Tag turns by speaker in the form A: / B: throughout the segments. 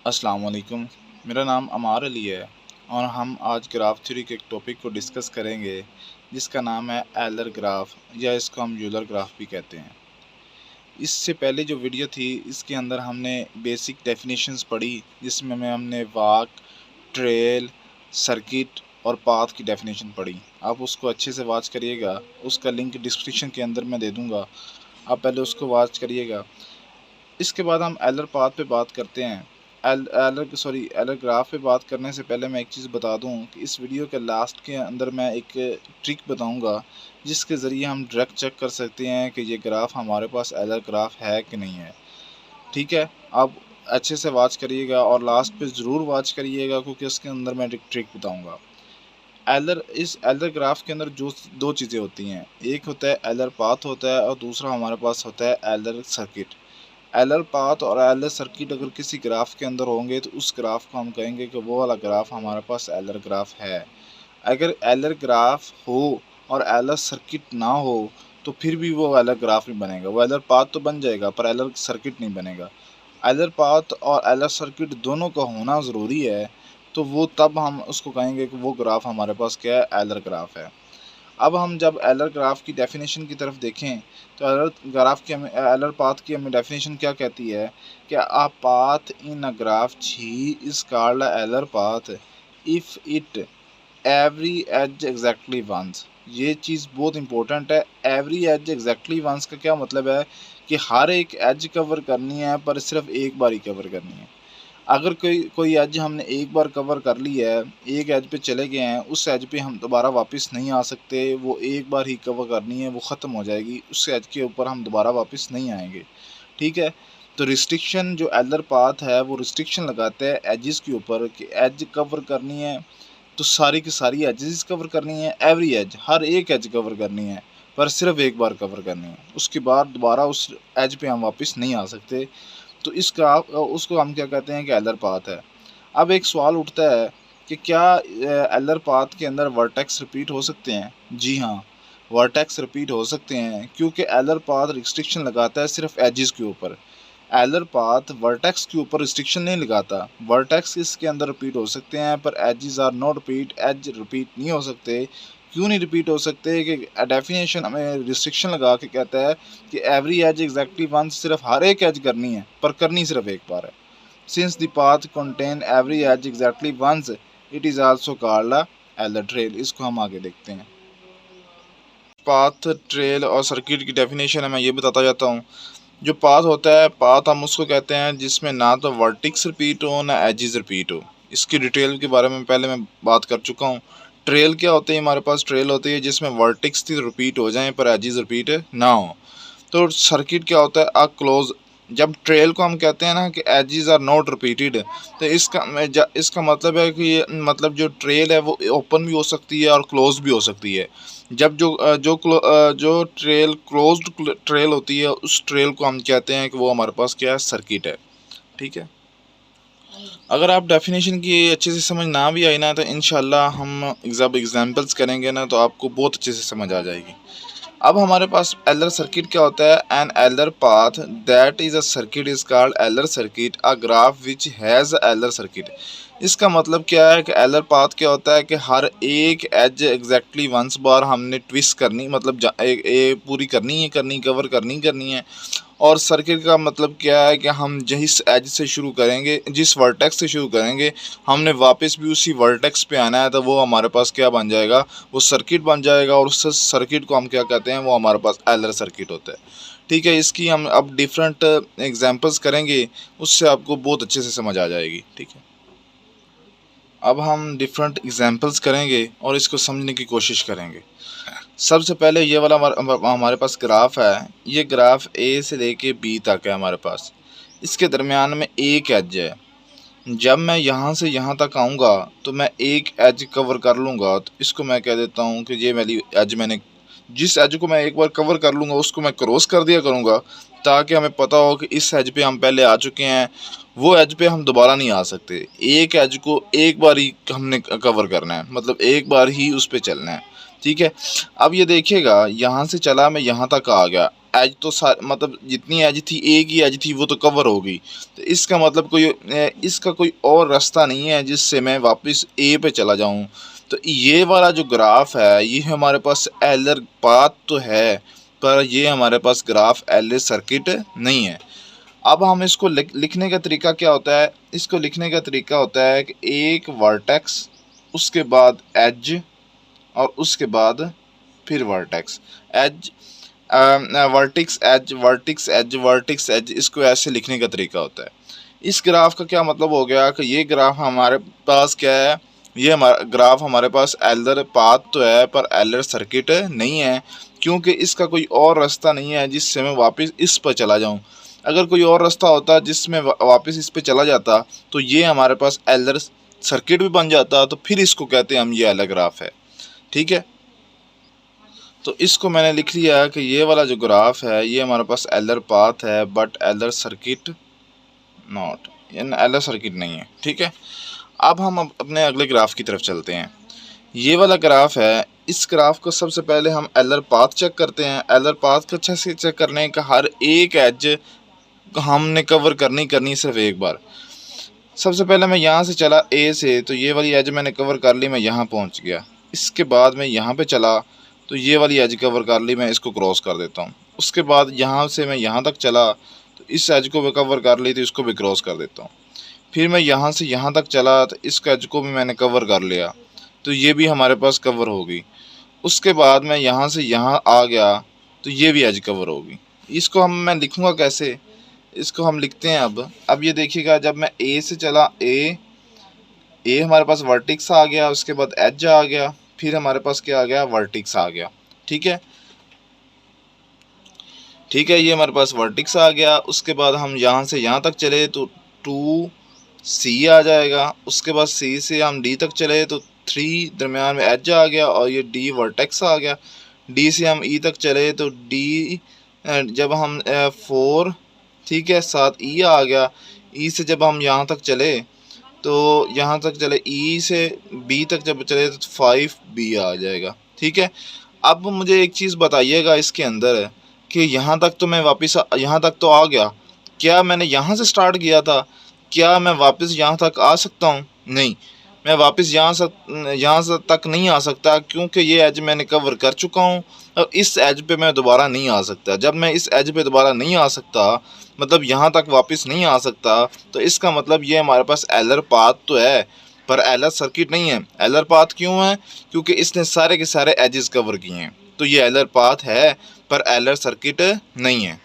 A: अस्सलाम वालेकुम। मेरा नाम अमार अली है और हम आज ग्राफ थ्योरी के एक टॉपिक को डिस्कस करेंगे जिसका नाम है एलर ग्राफ या इसको हम यूलर ग्राफ भी कहते हैं। इससे पहले जो वीडियो थी इसके अंदर हमने बेसिक डेफिनेशंस पढ़ी जिसमें हमने वाक, ट्रेल, सर्किट और पाथ की डेफिनेशन पढ़ी। आप उसको अच्छे से वॉच करिएगा, उसका लिंक डिस्क्रिप्शन के अंदर मैं दे दूँगा, आप पहले उसको वॉच करिएगा। इसके बाद हम एलर पाथ पे बात करते हैं। एलर ग्राफ पे बात करने से पहले मैं एक चीज़ बता दूं कि इस वीडियो के लास्ट के अंदर मैं एक ट्रिक बताऊंगा जिसके ज़रिए हम डायरेक्ट चेक कर सकते हैं कि ये ग्राफ हमारे पास एलर ग्राफ है कि नहीं है। ठीक है, आप अच्छे से वॉच करिएगा और लास्ट पे ज़रूर वॉच करिएगा क्योंकि उसके अंदर मैं एक ट्रिक बताऊँगा। इस एलर ग्राफ के अंदर जो दो चीज़ें होती हैं, एक होता है एलर पाथ होता है और दूसरा हमारे पास होता है एलर सर्किट। एलर पाथ और एलर सर्किट अगर किसी ग्राफ के अंदर होंगे तो उस ग्राफ को हम कहेंगे कि वो वाला ग्राफ हमारे पास एलर ग्राफ है। अगर एलर ग्राफ हो और एलर सर्किट ना हो तो फिर भी वो एलर ग्राफ नहीं बनेगा। वो एलर पाथ तो बन जाएगा पर एलर सर्किट नहीं बनेगा। एलर पाथ और एलर सर्किट दोनों का होना ज़रूरी है, तो वो तब हम उसको कहेंगे कि वो ग्राफ हमारे पास क्या है, एलर ग्राफ है। अब हम जब एलर ग्राफ की डेफिनेशन की तरफ देखें तो एलर पाथ की हमें डेफिनेशन क्या कहती है कि a path in a graph G is called Euler path if it every edge exactly once. ये चीज़ बहुत इंपॉर्टेंट है। एवरी एज एग्जैक्टली वंस का क्या मतलब है कि हर एक एज कवर करनी है पर सिर्फ एक बार ही कवर करनी है। अगर कोई कोई एज हमने एक बार कवर कर ली है, एक एज पे चले गए हैं, उस एज पे हम दोबारा वापस नहीं आ सकते। वो एक बार ही कवर करनी है, वो ख़त्म हो जाएगी, उस एज के ऊपर हम दोबारा वापस नहीं आएंगे। ठीक है, तो रिस्ट्रिक्शन जो एलर पाथ है वो रिस्ट्रिक्शन लगाता है एजेस के ऊपर कि एज कवर करनी है तो सारी की सारी एजेस कवर करनी है। एवरी एज, हर एक एज कवर करनी है पर सिर्फ एक बार कवर करनी है, उसके बाद दोबारा उस एज पे हम वापस नहीं आ सकते। तो इसका उसको हम क्या कहते हैं कि एलर पाथ है। अब एक सवाल उठता है कि क्या एलर पाथ के अंदर वर्टेक्स रिपीट हो सकते हैं? जी हाँ, वर्टेक्स रिपीट हो सकते हैं क्योंकि एलर पाथ रिस्ट्रिक्शन लगाता है सिर्फ एजेस के ऊपर। एलर पाथ वर्टेक्स के ऊपर रिस्ट्रिक्शन नहीं लगाता। वर्टेक्स इसके अंदर रिपीट हो सकते हैं पर edges are not repeat, edge repeat नहीं हो सकते। क्यों नहीं रिपीट हो सकते कि डेफिनेशन हमें रिस्ट्रिक्शन लगा के कहता है कि एवरी एज एग्जैक्टली वन, सिर्फ हर एक एज करनी है पर करनी सिर्फ एक बार है। Since the path contain every edge exactly once it is also called a Euler trail. इसको हम आगे देखते हैं। पाथ, ट्रेल और सर्किट की डेफिनेशन है, मैं ये बताता जाता हूँ। जो पाथ होता है, पाथ हम उसको कहते हैं जिसमें ना तो वर्टिक्स रिपीट हो ना एजिस रिपीट हो। इसकी डिटेल के बारे में पहले मैं बात कर चुका हूँ। ट्रेल क्या होते हैं? हमारे पास ट्रेल होती है जिसमें वर्टिक्स रिपीट हो जाएं पर एजिस रिपीट ना हो। तो सर्किट क्या होता है? A close. जब ट्रेल को हम कहते हैं ना कि एजेस आर नॉट रिपीटेड, तो इसका मतलब है कि मतलब जो ट्रेल है वो ओपन भी हो सकती है और क्लोज भी हो सकती है। जब जो ट्रेल क्लोज्ड ट्रेल होती है उस ट्रेल को हम कहते हैं कि वो हमारे पास क्या है, सर्किट है। ठीक है, अगर आप डेफिनेशन की अच्छे से समझ ना भी आई ना तो इंशाल्लाह हम एग्जाम्पल्स करेंगे ना तो आपको बहुत अच्छे से समझ आ जाएगी। अब हमारे पास एलर सर्किट क्या होता है? An Euler path that is a circuit is called Euler circuit, a graph which has Euler circuit. इसका मतलब क्या है कि एलर पाथ क्या होता है कि हर एक एज एग्जैक्टली वंस बार हमने ट्विस्ट करनी, मतलब पूरी करनी कवर करनी है। और सर्किट का मतलब क्या है कि हम जिस एज से शुरू करेंगे, जिस वर्टेक्स से शुरू करेंगे, हमने वापस भी उसी वर्टेक्स पे आना है, तो वो हमारे पास क्या बन जाएगा? वो सर्किट बन जाएगा और उस सर्किट को हम क्या कहते हैं? वो हमारे पास एलर सर्किट होता है। ठीक है, इसकी हम अब डिफरेंट एग्जांपल्स करेंगे, उससे आपको बहुत अच्छे से समझ आ जाएगी। ठीक है, अब हम डिफरेंट एग्जांपल्स करेंगे और इसको समझने की कोशिश करेंगे। सबसे पहले ये वाला हमारे पास ग्राफ है। ये ग्राफ ए से लेके बी तक है हमारे पास। इसके दरमियान में एक एज है। जब मैं यहाँ से यहाँ तक आऊँगा तो मैं एक एज कवर कर लूँगा, तो इसको मैं कह देता हूँ कि ये वाली एज मैंने, जिस एज को मैं एक बार कवर कर लूँगा उसको मैं क्रॉस कर दिया करूँगा, ताकि हमें पता हो कि इस एज पे हम पहले आ चुके हैं, वो एज पे हम दोबारा नहीं आ सकते। एक एज को एक बार ही हमने कवर करना है, मतलब एक बार ही उस पर चलना है। ठीक है, अब ये देखिएगा, यहाँ से चला मैं यहाँ तक आ गया, एज तो मतलब जितनी एज थी, एक ही एज थी, वो तो कवर हो गई। तो इसका मतलब इसका कोई और रास्ता नहीं है जिससे मैं वापस ए पे चला जाऊं। तो ये वाला जो ग्राफ है ये हमारे पास एलर पाथ तो है, पर ये हमारे पास ग्राफ एलर सर्किट नहीं है। अब हम इसको लिखने का तरीका क्या होता है? इसको लिखने का तरीका होता है कि एक वर्टेक्स, उसके बाद एज, और उसके बाद फिर vertex, edge, vertex edge, vertex edge, vertex edge, इसको ऐसे लिखने का तरीका होता है। इस ग्राफ का क्या मतलब हो गया कि ये ग्राफ हमारे पास क्या है, ये हमारा ग्राफ हमारे पास एलर पाथ तो है पर एलर सर्किट नहीं है, क्योंकि इसका कोई और रास्ता नहीं है जिससे मैं वापस इस पर चला जाऊं। अगर कोई और रास्ता होता जिसमें वापस इस पर चला जाता तो ये हमारे पास एलर सर्किट भी बन जाता, तो फिर इसको कहते हैं हम ये एलर ग्राफ है। ठीक है, तो इसको मैंने लिख लिया कि ये वाला जो ग्राफ है ये हमारे पास एलर पाथ है बट एलर सर्किट नॉट, एलर सर्किट नहीं है। ठीक है, अब हम अपने अगले ग्राफ की तरफ चलते हैं। ये वाला ग्राफ है, इस ग्राफ को सबसे पहले हम एलर पाथ चेक करते हैं। एलर पाथ को अच्छे से चेक करने का हर एक एज हमने कवर करनी सिर्फ एक बार। सबसे पहले मैं यहाँ से चला ए से, तो ये वाली एज मैंने कवर कर ली, मैं यहाँ पहुँच गया। इसके बाद मैं यहाँ पे चला तो ये वाली एज कवर कर ली, मैं इसको क्रॉस कर देता हूँ। उसके बाद यहाँ से मैं यहाँ तक चला तो इस एज को भी कवर कर ली, तो इसको भी क्रॉस कर देता हूँ। फिर मैं यहाँ से यहाँ तक चला तो इस एज को भी मैंने कवर कर लिया, तो ये भी हमारे पास कवर हो गई। उसके बाद मैं यहाँ से यहाँ आ गया तो ये भी एज कवर होगी। इसको मैं लिखूँगा कैसे? इसको हम लिखते हैं अब ये देखिएगा, जब मैं ए से चला, ए हमारे पास वर्टिक्स आ गया, उसके बाद एज आ गया, फिर हमारे पास क्या आ गया, वर्टिक्स आ गया। ठीक है, ये हमारे पास वर्टिक्स आ गया। उसके बाद हम यहाँ से यहाँ तक चले तो 2C आ जाएगा। उसके बाद C से हम D तक चले तो 3, दरम्यान में एज आ गया, और ये D वर्टेक्स आ गया। D से हम E तक चले तो D, जब हम 4, ठीक है, साथ E आ गया। E से जब हम यहाँ तक चले तो यहाँ तक चले, E से B तक जब चले तो 5B आ जाएगा। ठीक है, अब मुझे एक चीज़ बताइएगा इसके अंदर कि यहाँ तक तो मैं वापस यहाँ तक तो आ गया, क्या मैंने यहाँ से स्टार्ट किया था, क्या मैं वापस यहाँ तक आ सकता हूँ? नहीं, मैं वापस यहाँ तक नहीं आ सकता, क्योंकि ये एज मैंने कवर कर चुका हूँ। अब इस एज पे मैं दोबारा नहीं आ सकता। जब मैं इस एज पे दोबारा नहीं आ सकता, मतलब यहाँ तक वापस नहीं आ सकता, तो इसका मतलब ये हमारे पास एलर पाथ तो है पर एलर सर्किट नहीं है। एलर पाथ क्यों है? क्योंकि इसने सारे के सारे एजेस कवर किए हैं, तो ये एलर पाथ है पर एलर सर्किट नहीं है।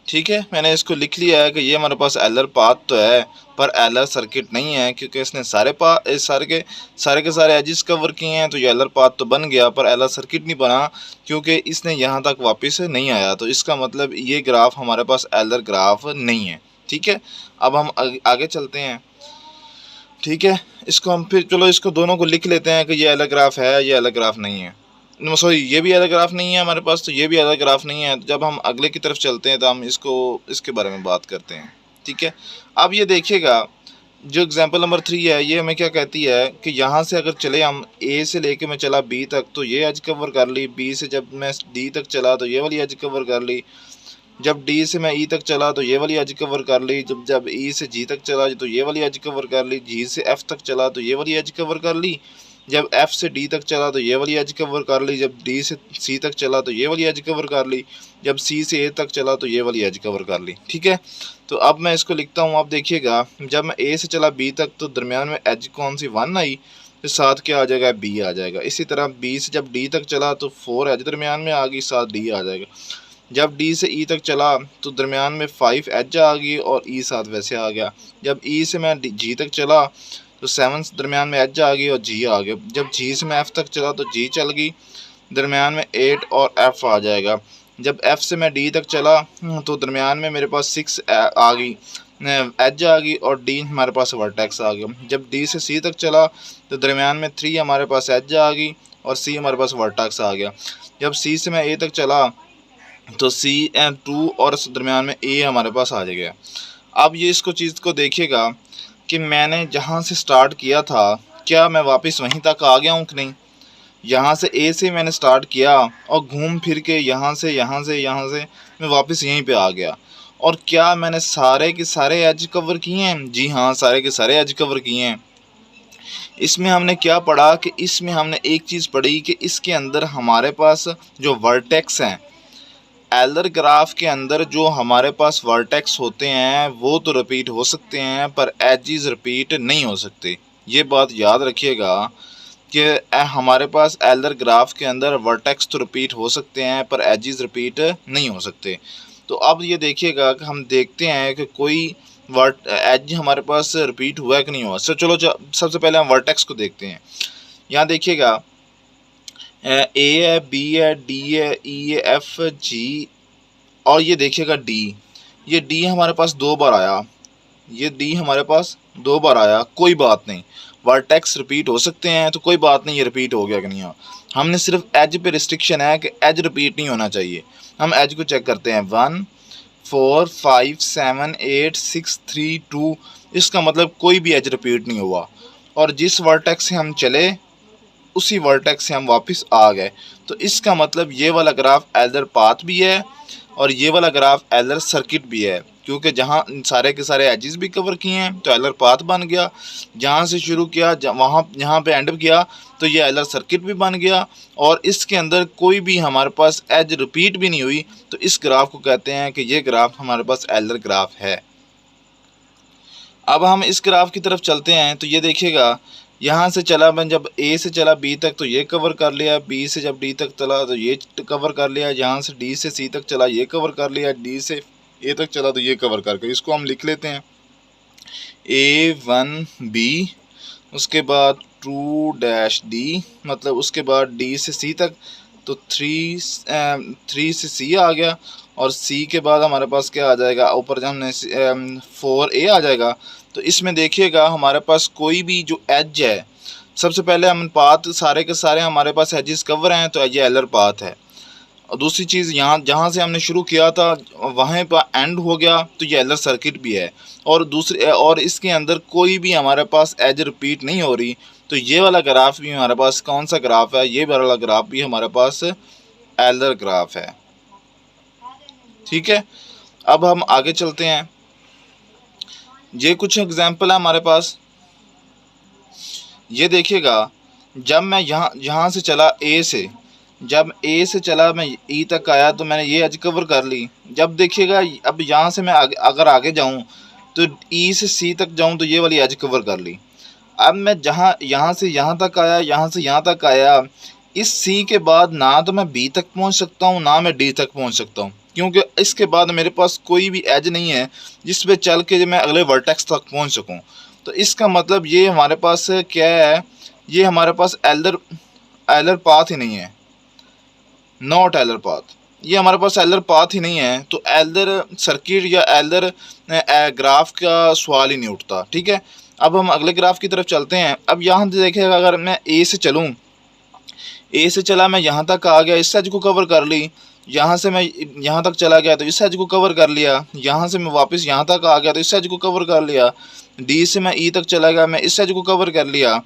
A: ठीक है, मैंने इसको लिख लिया है कि ये हमारे पास एलर पाथ तो है पर एलर सर्किट नहीं है, क्योंकि इसने सारे के सारे एजेस कवर किए हैं। तो ये एलर पाथ तो बन गया पर एलर सर्किट नहीं बना, क्योंकि इसने यहाँ तक वापस नहीं आया। तो इसका मतलब ये ग्राफ हमारे पास एलर ग्राफ नहीं है। ठीक है, अब हम आगे चलते हैं। ठीक है, इसको हम फिर चलो इसको दोनों को लिख लेते हैं कि ये एलर ग्राफ है, ये एलर ग्राफ नहीं है। सॉरी, ये भी एलर ग्राफ नहीं है हमारे पास, तो ये भी एलर ग्राफ नहीं है। जब हम अगले की तरफ चलते हैं तो हम इसके बारे में बात करते हैं। ठीक है, अब ये देखिएगा, जो एग्जांपल नंबर 3 है, ये हमें क्या कहती है कि यहाँ से अगर चले हम, ए से लेके मैं चला बी तक तो ये एज कवर कर ली। बी से जब मैं डी तक चला तो ये वाली एज कवर कर ली। जब डी से मैं ई तक चला तो ये वाली एज कवर कर ली। जब ई से जी तक चला तो ये वाली एज कवर कर ली। जी से एफ तक चला तो ये वाली एज कवर कर ली। जब एफ से डी तक चला तो ये वाली एज कवर कर ली। जब डी से सी तक चला तो ये वाली एज कवर कर ली। जब सी से ए तक चला तो ये वाली एज कवर कर ली। ठीक है, तो अब मैं इसको लिखता हूँ। आप देखिएगा, जब मैं ए से चला बी तक तो दरमियान में एज कौन सी 1 आई, तो साथ क्या आ जाएगा, बी आ जाएगा। इसी तरह बी से जब डी तक चला तो 4 एज दरमियान में आ गई, साथ डी आ जाएगा। जब डी से ई तक चला तो दरमियान में 5 एच आ गई और ई साथ वैसे आ गया। जब ई से मैं जी तक चला तो 7 दरमियान में एच आ गई और जी आ गया। जब जी से मैं एफ़ तक चला तो जी चल गई, दरमियान में 8 और एफ़ आ जाएगा। जब एफ़ से मैं डी तक चला तो दरमियान में मेरे पास 6 आ गई, एच आ गई और डी हमारे पास वर्टेक्स आ गया। जब डी से सी तक चला तो दरमियान में 3 हमारे पास एच आ गई और सी हमारे पास वर्टेक्स आ गया। जब सी से मैं ए तक चला तो सी एंड 2 और दरमियान में ए हमारे पास आ गया। अब ये इसको चीज़ को देखिएगा कि मैंने जहाँ से स्टार्ट किया था, क्या मैं वापस वहीं तक आ गया हूँ कि नहीं? यहाँ से ए से मैंने स्टार्ट किया और घूम फिर के यहाँ से मैं वापस यहीं पे आ गया। और क्या मैंने सारे के सारे एज कवर किए हैं? जी हाँ, सारे के सारे एज कवर किए हैं। इसमें हमने क्या पढ़ा कि इसमें हमने एक चीज़ पढ़ी कि इसके अंदर हमारे पास जो वर्टेक्स हैं, एलर ग्राफ के अंदर जो हमारे पास वर्टेक्स होते हैं वो तो रिपीट हो सकते हैं पर एजेस रिपीट नहीं हो सकते। ये बात याद रखिएगा कि हमारे पास एलर ग्राफ के अंदर वर्टेक्स तो रिपीट हो सकते हैं पर एजेस रिपीट नहीं हो सकते। तो अब ये देखिएगा कि हम देखते हैं कि कोई वर्ट एज हमारे पास रिपीट हुआ है कि नहीं हुआ। सो चलो सबसे पहले हम वर्टेक्स को देखते हैं। यहाँ देखिएगा ए है, बी है, डी है, ई है, एफ, जी और ये देखिएगा डी। ये डी हमारे पास 2 बार आया, ये डी हमारे पास 2 बार आया, कोई बात नहीं। वर्टेक्स रिपीट हो सकते हैं तो कोई बात नहीं, ये रिपीट हो गया कि नहीं हुआ। हमने सिर्फ एज पे रिस्ट्रिक्शन है कि एज रिपीट नहीं होना चाहिए। हम एज को चेक करते हैं 1 4 5 7 8 6 3 2, इसका मतलब कोई भी एज रिपीट नहीं हुआ और जिस वर्टेक्स से हम चले उसी वर्टेक्स से हम वापस आ गए। तो इसका मतलब ये वाला ग्राफ एलर पाथ भी है और ये वाला ग्राफ एलर सर्किट भी है, क्योंकि जहाँ सारे के सारे एजेस भी कवर किए हैं तो एलर पाथ बन गया। जहाँ से शुरू किया वहाँ यहाँ पे एंड किया तो ये एलर सर्किट भी बन गया और इसके अंदर कोई भी हमारे पास एज रिपीट भी नहीं हुई। तो इस ग्राफ को कहते हैं कि ये ग्राफ हमारे पास एलर ग्राफ है। अब हम इस ग्राफ की तरफ चलते हैं तो ये देखिएगा, यहाँ से चला मैं जब ए से चला बी तक तो ये कवर कर लिया, बी से जब डी तक चला तो ये कवर कर लिया, यहाँ से डी से सी तक चला ये कवर कर लिया, डी से ए तक चला तो ये कवर करके इसको हम लिख लेते हैं A1B, उसके बाद 2-D, मतलब उसके बाद डी से सी तक तो 3 से सी आ गया और सी के बाद हमारे पास क्या आ जाएगा, ऊपर हमने 4A आ जाएगा। तो इसमें देखिएगा हमारे पास कोई भी जो एज है, सबसे पहले हम पाथ सारे के सारे हमारे पास एजेस कवर हैं तो ये एलर पाथ है। और दूसरी चीज़ यहाँ जहाँ से हमने शुरू किया था वहाँ पर एंड हो गया तो ये एलर सर्किट भी है। और इसके अंदर कोई भी हमारे पास एज रिपीट नहीं हो रही। तो ये वाला ग्राफ भी हमारे पास कौन सा ग्राफ है? ये वाला ग्राफ भी हमारे पास एलर ग्राफ है। ठीक है, अब हम आगे चलते हैं। ये कुछ एग्जाम्पल है हमारे पास। ये देखिएगा, जब मैं यहाँ से चला जब ए से चला मैं ई तक आया तो मैंने ये एज कवर कर ली। जब देखिएगा अब यहाँ से मैं अगर आगे जाऊँ तो ई से सी तक जाऊँ तो ये वाली एज कवर कर ली। अब मैं यहाँ से यहाँ तक आया, यहाँ से यहाँ तक आया, इस सी के बाद ना तो मैं बी तक पहुँच सकता हूँ ना मैं डी तक पहुँच सकता हूँ, क्योंकि इसके बाद मेरे पास कोई भी एज नहीं है जिस पे चल के मैं अगले वर्टेक्स तक पहुँच सकूँ। तो इसका मतलब ये हमारे पास क्या है, ये हमारे पास एलर पाथ ही नहीं है, नॉट एलर पाथ। ये हमारे पास एलर पाथ ही नहीं है तो एलर सर्किट या एलर ग्राफ का सवाल ही नहीं उठता। ठीक है, अब हम अगले ग्राफ की तरफ चलते हैं। अब यहाँ से देखिएगा, अगर मैं ए से चलूँ, ए से चला मैं यहाँ तक आ गया, इस एज को कवर कर ली। यहाँ से मैं यहाँ तक चला गया तो इस एज को कवर कर लिया। यहाँ से मैं वापस यहाँ तक आ गया तो इस एज को कवर कर लिया। डी से मैं ई तक चला गया, मैं इस एज को कवर कर लिया।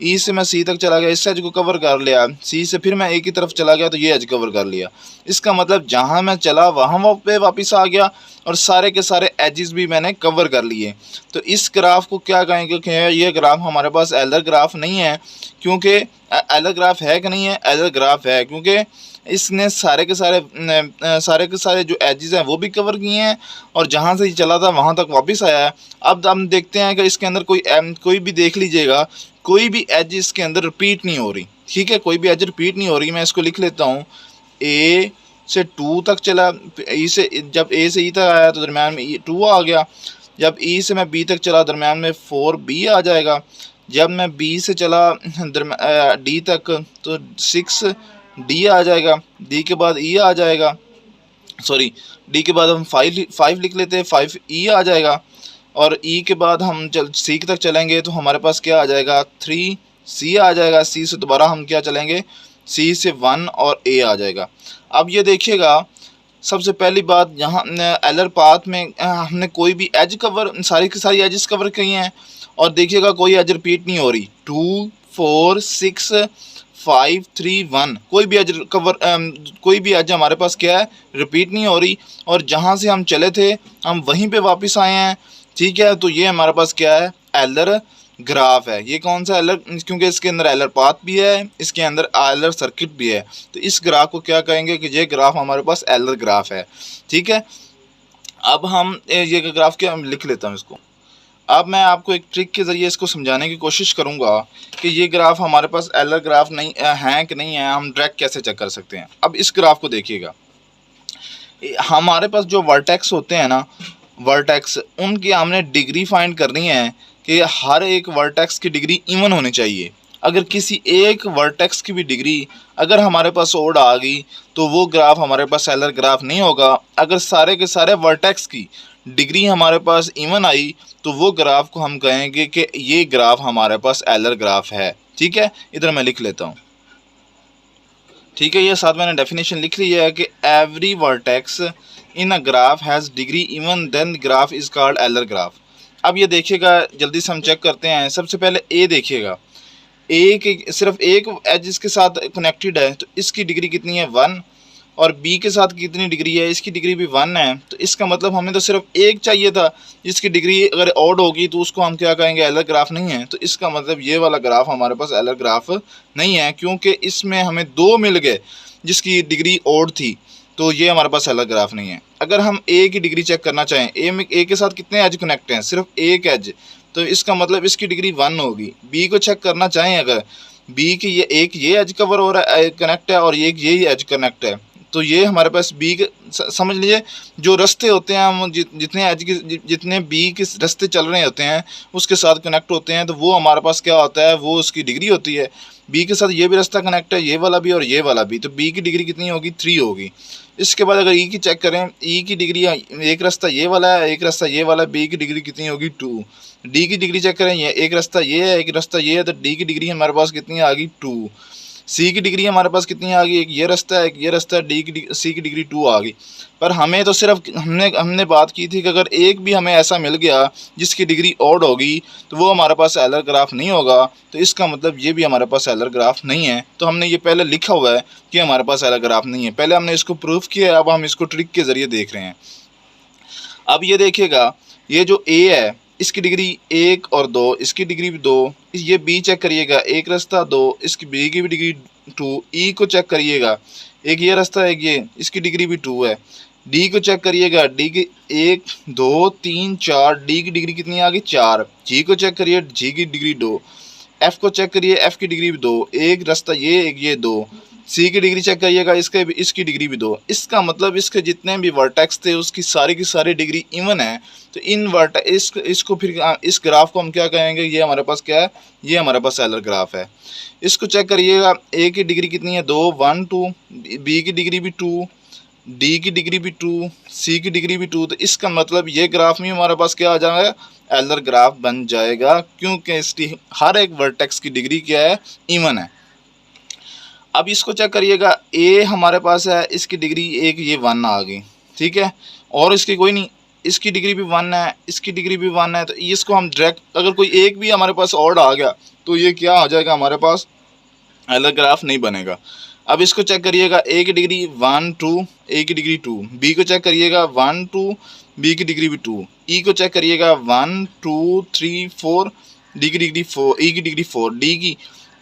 A: ई से मैं सी तक चला गया, इस एज को कवर कर लिया। सी से फिर मैं ए की तरफ चला गया तो ये एज कवर कर लिया। इसका मतलब जहाँ मैं चला वहाँ पे वापस आ गया और सारे के सारे एजेस भी मैंने कवर कर लिए। तो इस ग्राफ को क्या कहेंगे कि ये ग्राफ हमारे पास एलर ग्राफ नहीं है, क्योंकि एलर ग्राफ है कि नहीं है? एलर ग्राफ है, क्योंकि इसने सारे के सारे जो एजेस हैं वो भी कवर किए हैं और जहाँ से चला था वहाँ तक वापस आया है। अब हम देखते हैं कि इसके अंदर कोई भी देख लीजिएगा, कोई भी एज इसके अंदर रिपीट नहीं हो रही। ठीक है, कोई भी एज रिपीट नहीं हो रही। मैं इसको लिख लेता हूँ, ए से 2 तक चला, जब ए से ई तक आया तो दरम्यान में 2 आ गया। जब ई से मैं बी तक चला दरम्यान में 4B आ जाएगा। जब मैं बी से चला डी तक तो 6D आ जाएगा। डी के बाद ई आ जाएगा, सॉरी डी के बाद हम 5 लिख लेते हैं, 5E आ जाएगा। और ई के बाद हम सी तक चलेंगे तो हमारे पास क्या आ जाएगा, 3C आ जाएगा। सी से दोबारा हम क्या चलेंगे, सी से 1 और ए आ जाएगा। अब ये देखिएगा, सबसे पहली बात, यहाँ एलर पाथ में हमने कोई भी एज कवर, सारी की सारी एजेस कवर की हैं और देखिएगा कोई एज रिपीट नहीं हो रही। 2 4 6 531, कोई भी एज हमारे पास क्या है, रिपीट नहीं हो रही, और जहाँ से हम चले थे हम वहीं पे वापस आए हैं। ठीक है, तो ये हमारे पास क्या है, एलर ग्राफ है। ये कौन सा एलर, क्योंकि इसके अंदर एलर पाथ भी है, इसके अंदर एलर सर्किट भी है, तो इस ग्राफ को क्या कहेंगे कि ये ग्राफ हमारे पास एलर ग्राफ है। ठीक है, अब हम ये ग्राफ क्या, हम लिख लेता हूँ इसको। अब मैं आपको एक ट्रिक के ज़रिए इसको समझाने की कोशिश करूँगा कि ये ग्राफ हमारे पास एलर ग्राफ नहीं है कि नहीं है, हम डायरेक्ट कैसे चेक कर सकते हैं। अब इस ग्राफ को देखिएगा, हमारे पास जो वर्टेक्स होते हैं ना, वर्टेक्स, उनकी हमने डिग्री फाइंड करनी है कि हर एक वर्टेक्स की डिग्री इवन होनी चाहिए। अगर किसी एक वर्टेक्स की भी डिग्री अगर हमारे पास ओड आ गई तो वो ग्राफ हमारे पास एलर ग्राफ नहीं होगा। अगर सारे के सारे वर्टेक्स की डिग्री हमारे पास इवन आई तो वो ग्राफ को हम कहेंगे कि ये ग्राफ हमारे पास एलर ग्राफ है। ठीक है, इधर मैं लिख लेता हूँ। ठीक है, ये साथ मैंने डेफिनेशन लिख ली है कि every vertex in a graph has degree even then graph is called Euler graph. अब ये देखिएगा, जल्दी से हम चेक करते हैं। सबसे पहले ए देखिएगा, सिर्फ एक एज इसके साथ कनेक्टेड है तो इसकी डिग्री कितनी है, 1, और बी के साथ कितनी डिग्री है, इसकी डिग्री भी 1 है। तो इसका मतलब हमें तो सिर्फ एक चाहिए था जिसकी डिग्री अगर ऑड होगी तो उसको हम क्या कहेंगे, एलर ग्राफ नहीं है। तो इसका मतलब ये वाला ग्राफ हमारे पास एलर ग्राफ नहीं है, क्योंकि इसमें हमें 2 मिल गए जिसकी डिग्री ऑड थी, तो ये हमारे पास एलर ग्राफ नहीं है। अगर हम ए की डिग्री चेक करना चाहें, ए के साथ कितने एज कनेक्ट हैं, सिर्फ एक एज, तो इसका मतलब इसकी डिग्री 1 होगी। बी को चेक करना चाहें, अगर बी की ये एज कवर हो रहा है, कनेक्ट है, और ये एज कनेक्ट है, तो ये हमारे पास बी के, समझ लीजिए जो रास्ते होते हैं, हम जितने एज के जितने बी के रास्ते चल रहे होते हैं उसके साथ कनेक्ट होते हैं, तो वो हमारे पास क्या होता है, वो उसकी डिग्री होती है। बी के साथ ये भी रास्ता कनेक्ट है, ये वाला भी और ये वाला भी, तो बी की डिग्री कितनी होगी, 3 होगी। इसके बाद अगर ई की चेक करें, ई की डिग्री, एक रास्ता ये वाला है, एक रास्ता ये वाला, बी की डिग्री कितनी होगी, 2। डी की डिग्री चेक करें, ये एक रास्ता ये है, एक रास्ता ये है, तो डी की डिग्री हमारे पास कितनी आ गई, 2। सी की डिग्री हमारे पास कितनी आ गई, एक ये रास्ता है, एक ये रास्ता है, सी की डिग्री 2 आ गई। पर हमें तो सिर्फ हमने बात की थी कि अगर एक भी हमें ऐसा मिल गया जिसकी डिग्री ऑड होगी तो वो हमारे पास एलर ग्राफ नहीं होगा। तो इसका मतलब ये भी हमारे पास एलर ग्राफ नहीं है। तो हमने ये पहले लिखा हुआ है कि हमारे पास एलर ग्राफ नहीं है, पहले हमने इसको प्रूफ किया है, अब हम इसको ट्रिक के ज़रिए देख रहे हैं। अब ये देखिएगा, ये जो ए है इसकी डिग्री 1 और 2, इसकी डिग्री भी 2। ये बी चेक करिएगा, एक रास्ता 2, इसकी बी की भी डिग्री 2। ई को चेक करिएगा, एक ये रास्ता है, ये इसकी डिग्री भी 2 है। डी को चेक करिएगा, डी की 1 2 3 4, डी की डिग्री कितनी आ गई, 4। जी को चेक करिए, जी की डिग्री 2। एफ को चेक करिए, एफ की डिग्री भी 2, एक रास्ता ये, एक ये 2। सी की डिग्री चेक करिएगा, इसकी डिग्री भी 2। इसका मतलब इसके जितने भी वर्टेक्स थे उसकी सारी की सारी डिग्री इवन है। तो इन इसको फिर इस ग्राफ को हम क्या कहेंगे, ये हमारे पास क्या है, ये हमारे पास एलर ग्राफ है। इसको चेक करिएगा, ए की डिग्री कितनी है, 2 1 2, बी की डिग्री भी 2, डी की डिग्री भी 2, सी की डिग्री भी 2। तो इसका मतलब ये ग्राफ में हमारे पास क्या आ जाएगा, एलर ग्राफ बन जाएगा, क्योंकि इसकी हर एक वर्टेक्स की डिग्री क्या है, इवन है। अब इसको चेक करिएगा, ए हमारे पास है, इसकी डिग्री एक ये 1 आ गई। ठीक है, और इसकी कोई नहीं, इसकी डिग्री भी 1 है, इसकी डिग्री भी 1 है। तो इसको हम डायरेक्ट, अगर कोई एक भी हमारे पास ऑड आ गया तो ये क्या आ जाएगा, हमारे पास एलर ग्राफ नहीं बनेगा। अब इसको चेक करिएगा, ए की डिग्री 1 2, ए की डिग्री 2। बी को चेक करिएगा, 1 2, बी की डिग्री भी 2। ई को चेक करिएगा, 1 2 3 4, डी की डिग्री 4, ई की डिग्री 4, डी की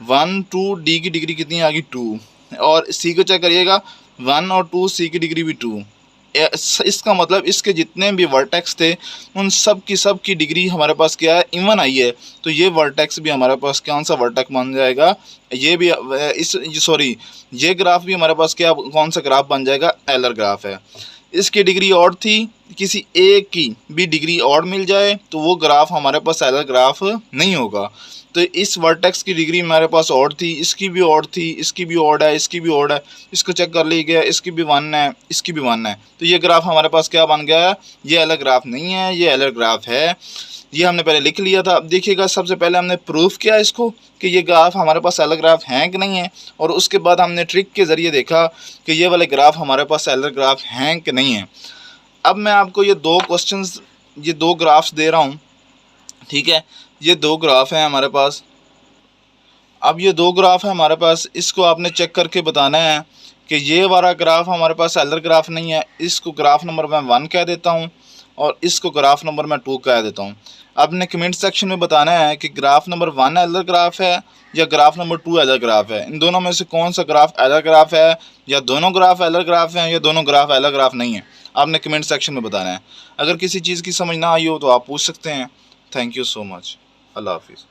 A: 1 2, डी की डिग्री कितनी आ गई, 2। और सी को चेक करिएगा, 1 और 2, सी की डिग्री भी 2। इसका मतलब इसके जितने भी वर्टेक्स थे उन सब की डिग्री हमारे पास क्या है, इवन आई है। तो ये वर्टेक्स भी हमारे पास कौन सा वर्टेक्स बन जाएगा, ये भी ये ग्राफ भी हमारे पास क्या, कौन सा ग्राफ बन जाएगा, एलर ग्राफ है। इसकी डिग्री ऑड थी, किसी एक की भी डिग्री ऑड मिल जाए तो वो ग्राफ हमारे पास एलर ग्राफ नहीं होगा। तो इस वर्टेक्स की डिग्री हमारे पास ऑड थी, इसकी भी ऑड थी, इसकी भी ऑड है, इसकी भी ऑड है, इसको चेक कर लीजिए, इसकी भी 1 है, इसकी भी 1 है। तो ये ग्राफ हमारे पास क्या बन गया, ये एलर ग्राफ नहीं है, ये एलर ग्राफ है। ये हमने पहले लिख लिया था। अब देखिएगा, सबसे पहले हमने प्रूफ किया इसको कि ये ग्राफ हमारे पास एलर ग्राफ हैं कि नहीं है, और उसके बाद हमने ट्रिक के ज़रिए देखा कि ये वाले ग्राफ हमारे पास एलर ग्राफ हैं कि नहीं है। अब मैं आपको ये 2 क्वेश्चंस, ये 2 ग्राफ्स दे रहा हूँ। ठीक है, ये 2 ग्राफ हैं हमारे पास। अब ये दो ग्राफ है हमारे पास, इसको आपने चेक करके बताना है कि ये वाला ग्राफ हमारे पास एलर ग्राफ नहीं है, इसको ग्राफ नंबर मैं 1 कह देता हूँ और इसको ग्राफ नंबर मैं 2 कह देता हूँ। आपने कमेंट सेक्शन में बताना है कि ग्राफ नंबर 1 एलर ग्राफ है या ग्राफ नंबर 2 एलर ग्राफ है। इन दोनों में से कौन सा ग्राफ एलर ग्राफ है, या दोनों ग्राफ एलर ग्राफ हैं या दोनों ग्राफ एलर ग्राफ नहीं है, आपने कमेंट सेक्शन में बताना है। अगर किसी चीज़ की समझ ना आई हो तो आप पूछ सकते हैं। Thank you so much. अल्लाह हाफिज़।